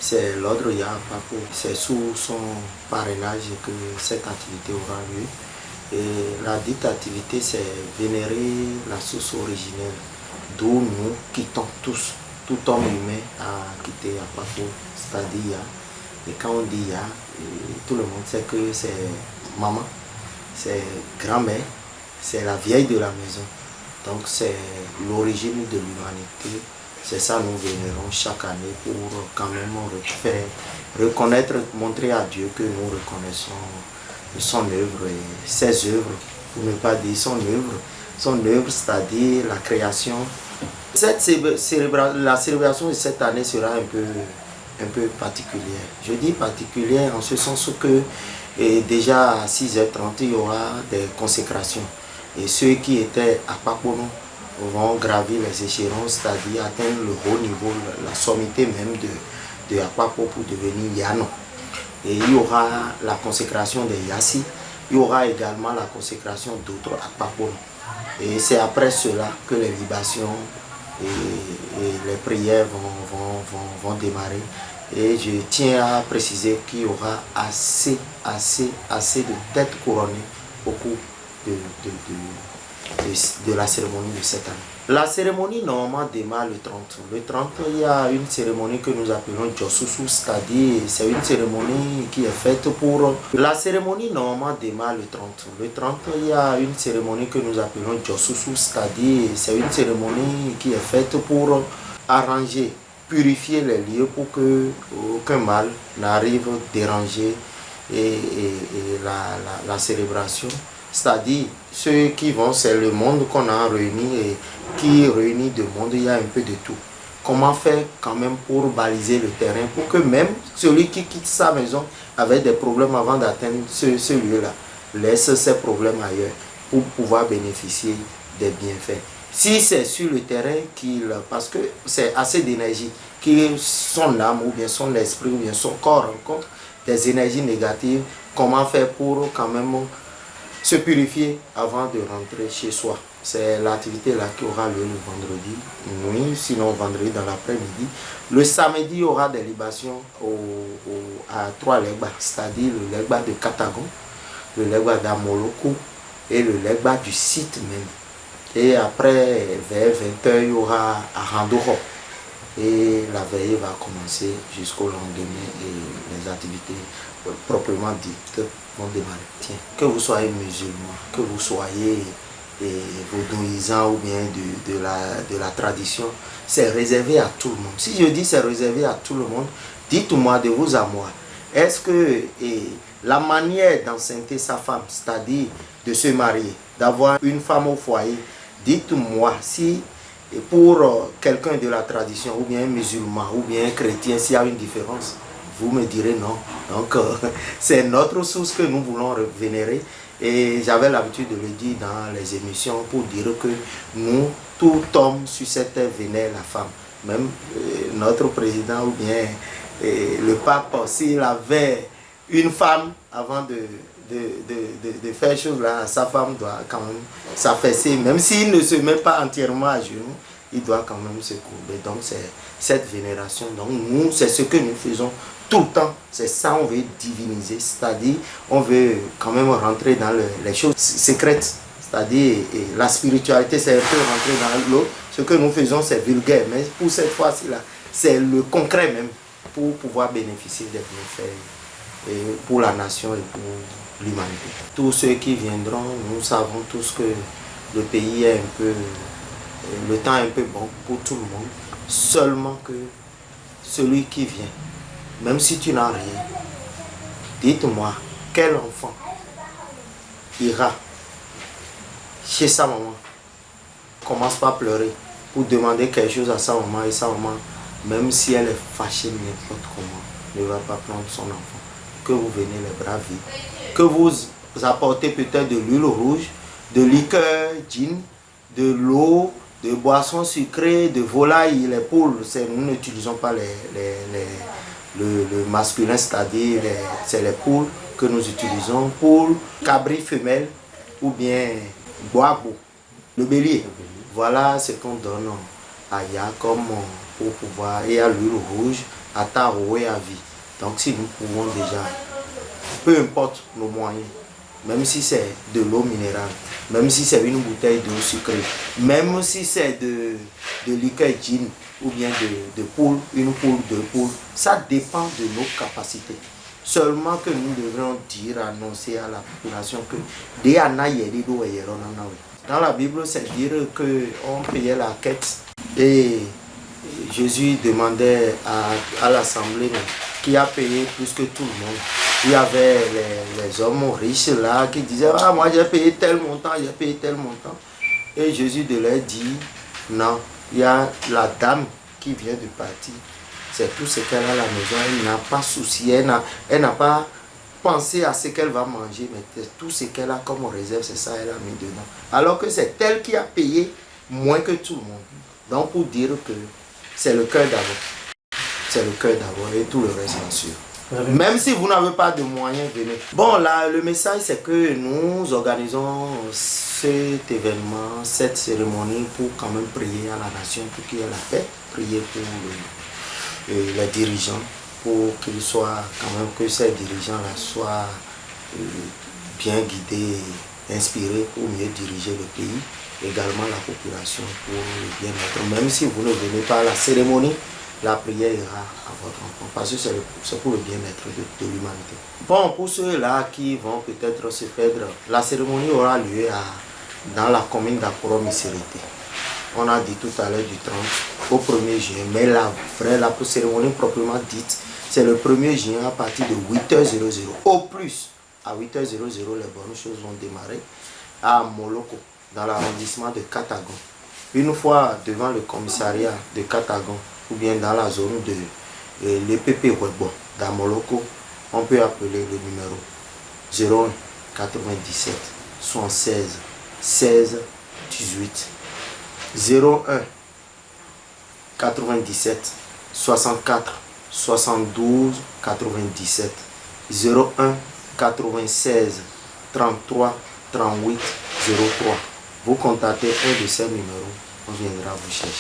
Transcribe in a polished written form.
c'est l'ordre Yapapo. C'est sous son parrainage que cette activité aura lieu. Et la dite activité, c'est vénérer la source originelle, d'où nous quittons tous. Tout homme humain a quitté Yapapo, c'est-à-dire Ya. Et quand on dit Ya, tout le monde sait que c'est maman, c'est grand-mère, c'est la vieille de la maison. Donc c'est l'origine de l'humanité. C'est ça nous vénérons chaque année pour quand même faire reconnaître, montrer à Dieu que nous reconnaissons son œuvre et ses œuvres, pour ne pas dire son œuvre, c'est-à-dire la création. La célébration de cette année sera un peu particulière. Je dis particulière en ce sens que déjà à 6h30, il y aura des consécrations. Et ceux qui étaient à Papono vont gravir les échelons, c'est-à-dire atteindre le haut niveau, la sommité même de Apapo pour devenir Yano. Et il y aura la consécration des Yassi, il y aura également la consécration d'autres Apapono. Et c'est après cela que les libations et les prières vont démarrer. Et je tiens à préciser qu'il y aura assez de têtes couronnées au cours de la cérémonie de cette année. La cérémonie normalement démarre le 30. Le 30, il y a une cérémonie que nous appelons Josusu, c'est-à-dire c'est une cérémonie qui est faite pour... La cérémonie normalement démarre le 30. Le 30, il y a une cérémonie que nous appelons Josusu, c'est-à-dire c'est une cérémonie qui est faite pour arranger, purifier les lieux pour que aucun mal n'arrive déranger la célébration. C'est-à-dire, ceux qui vont, c'est le monde qu'on a réuni et qui réunit de monde, il y a un peu de tout. Comment faire quand même pour baliser le terrain, pour que même celui qui quitte sa maison avec des problèmes avant d'atteindre ce lieu-là, laisse ses problèmes ailleurs pour pouvoir bénéficier des bienfaits. Si c'est sur le terrain parce que c'est assez d'énergie, que son âme ou bien son esprit ou bien son corps rencontre des énergies négatives, comment faire pour quand même se purifier avant de rentrer chez soi. C'est l'activité là qui aura lieu le vendredi nuit, sinon vendredi dans l'après-midi. Le samedi, il y aura des libations à 3 legbas, c'est-à-dire le legba de Katagon, le legba d'Amoloko et le legba du site même. Et après, vers 20h, il y aura à Randoro. Et la veille va commencer jusqu'au lendemain et les activités proprement dites vont démarrer. Tiens, que vous soyez musulman, que vous soyez vaudouisant ou bien de la tradition, c'est réservé à tout le monde. Si je dis c'est réservé à tout le monde, dites-moi de vous à moi. Est-ce que la manière d'enceinte sa femme, c'est-à-dire de se marier, d'avoir une femme au foyer, dites-moi si pour quelqu'un de la tradition, ou bien un musulman, ou bien un chrétien, s'il y a une différence, vous me direz non. Donc, c'est notre source que nous voulons vénérer. Et j'avais l'habitude de le dire dans les émissions pour dire que nous, tout homme sur cette terre vénère la femme. Même notre président ou bien le pape, s'il avait une femme avant de faire chose là, sa femme doit quand même s'affaisser, même s'il ne se met pas entièrement à genoux, il doit quand même se courber. Donc c'est cette vénération. Donc nous, c'est ce que nous faisons tout le temps. C'est ça, on veut diviniser, c'est-à-dire on veut quand même rentrer dans les choses secrètes. C'est-à-dire la spiritualité, c'est un peu rentrer dans l'eau. Ce que nous faisons, c'est vulgaire, mais pour cette fois-ci là, c'est le concret même pour pouvoir bénéficier des bienfaits pour la nation et pour l'humanité. Tous ceux qui viendront, nous savons tous que le pays est un peu, le temps est un peu bon pour tout le monde. Seulement que celui qui vient, même si tu n'as rien, dites-moi, quel enfant ira chez sa maman, commence par pleurer pour demander quelque chose à sa maman et sa maman, même si elle est fâchée n'importe comment, ne va pas prendre son enfant. Que vous venez les bras vides, que vous apportez peut-être de l'huile rouge, de liqueur, gin, de l'eau, de boissons sucrées, de volailles, les poules. Nous n'utilisons pas le masculin, c'est-à-dire c'est les poules que nous utilisons, poules, cabri femelles ou bien boabo, le bélier. Voilà ce qu'on donne à Ya comme pour pouvoir, et à l'huile rouge à Taro et à vie. Donc si nous pouvons déjà, peu importe nos moyens, même si c'est de l'eau minérale, même si c'est une bouteille d'eau sucrée, même si c'est de liqueur gin ou bien de poule, une poule, deux poules, ça dépend de nos capacités. Seulement que nous devrions dire, annoncer à la population que dans la Bible, c'est dire qu'on payait la quête et Jésus demandait à l'assemblée qui a payé plus que tout le monde. Il y avait les hommes riches là qui disaient « Ah, moi j'ai payé tel montant, j'ai payé tel montant. » Et Jésus de leur dit « Non, il y a la dame qui vient de partir. C'est tout ce qu'elle a à la maison. Elle n'a pas souci, elle n'a pas pensé à ce qu'elle va manger, mais tout ce qu'elle a comme réserve, c'est ça elle a mis dedans. Alors que c'est elle qui a payé moins que tout le monde. Donc pour dire que c'est le cœur d'abord. C'est le cœur d'abord et tout le reste bien sûr. Même si vous n'avez pas de moyens, venez. Bon, là, le message, c'est que nous organisons cet événement, cette cérémonie pour quand même prier à la nation, pour qu'il y ait la paix, prier pour les dirigeants, pour qu'ils soient, quand même, que ces dirigeants-là soient bien guidés, inspirés pour mieux diriger le pays, également la population pour le bien-être. Même si vous ne venez pas à la cérémonie, la prière ira à votre enfant, parce que c'est pour le bien-être de l'humanité. Bon, pour ceux-là qui vont peut-être se perdre, la cérémonie aura lieu dans la commune d'Akoro-Miserete. On a dit tout à l'heure du 30 au 1er juin, mais la cérémonie proprement dite, c'est le 1er juin à partir de 8h00. Au plus, à 8h00, les bonnes choses vont démarrer à Moloko, dans l'arrondissement de Katagon. Une fois devant le commissariat de Katagon, ou bien dans la zone de l'EPP Webo, dans Moloko, on peut appeler le numéro 01 97 76 16 18. 01 97 64 72 97. 01 96 33 38 03. Vous contactez un de ces numéros, on viendra vous chercher.